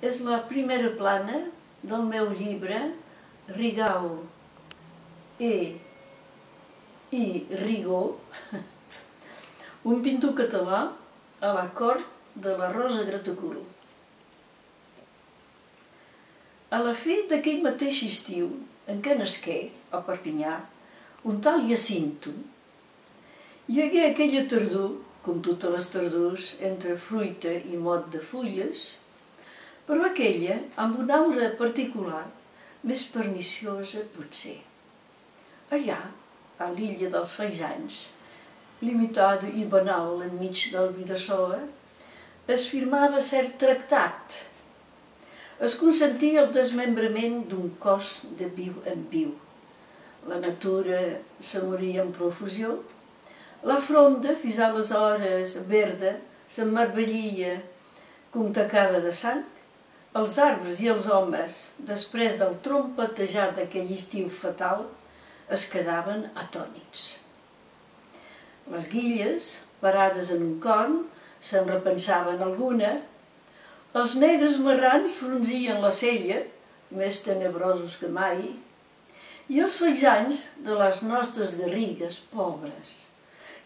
és la primera plana del meu llibre Rigau i Rigó, un pintor català a la cort de la Rosa Gratacuro. A la fi d'aquell mateix estiu en què nasqué, a Perpinyà, un tal Jacinto, hi hagué aquella tardor, com totes les tardors, entre fruita i mot de fulles, però aquella amb una aura particular, més perniciosa potser. Allà, a l'illa dels Faisans, limitada i banal enmig del Bidasoa, es firmava cert tractat. Es consentia el desmembrament d'un cos de viu en viu. La natura se moria en profusió, la fronda, fins aleshores verda, s'emmarvellia com tacada de sang, els arbres i els homes, després del trompetejar d'aquell estiu fatal, es quedaven atònits. Les guilles, parades en un corn, se'n repensaven alguna. Els negres marrans fronzien la cella, més tenebrosos que mai, i els faisans de les nostres garrigues pobres,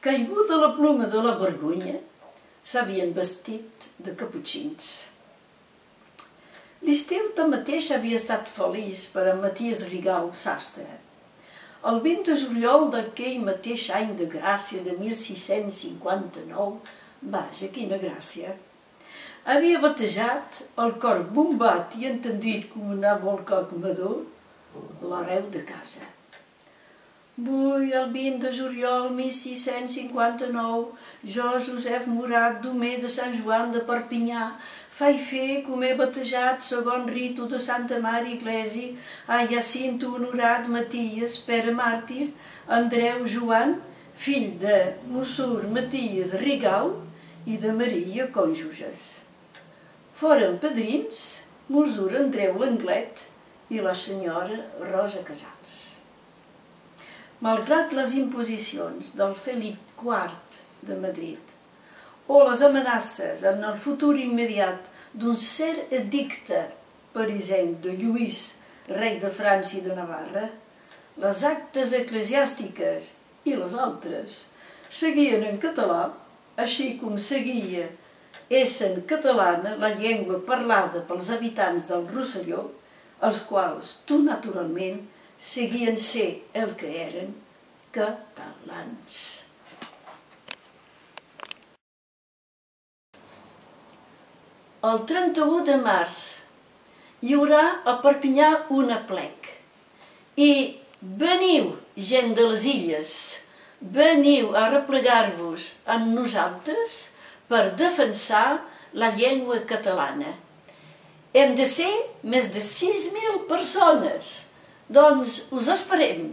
caiguda la ploma de la vergonya, s'havien vestit de caputxins. L'estiu tanmateix havia estat feliç per a Maties Rigau, sastre. El 20 de juliol d'aquell mateix any de gràcia de 1659, vaja, quina gràcia, havia batejat el cor bombat i entendit com un volcoc mador l'hereu de casa. Vull, el 20 de juliol 1659, jo, Josep Morat, domer de Sant Joan de Perpinyà, faig fer com he batejat segon ritu de Santa Mare Iglesi a Jacinto Honorat Maties, pare màrtir, Andreu Joan, fill de Mossur Maties Rigau i de Maria cònjuges. Foren padrins Mossur Andreu Anglet i la senyora Rosa Casals. Malgrat les imposicions del Felip IV de Madrid o les amenaces en el futur immediat d'un cert edicte parisenc de Lluís, rei de França i de Navarra, les actes eclesiàstiques i les altres seguien en català, així com seguia essent catalana la llengua parlada pels habitants del Rosselló, els quals, tot naturalment, seguien ser el que eren, catalans. El 31 de març hi haurà a Perpinyà un aplec. I veniu, gent de les illes, veniu a replegar-vos amb nosaltres per defensar la llengua catalana. Hem de ser més de 6.000 persones. Doncs us esperem.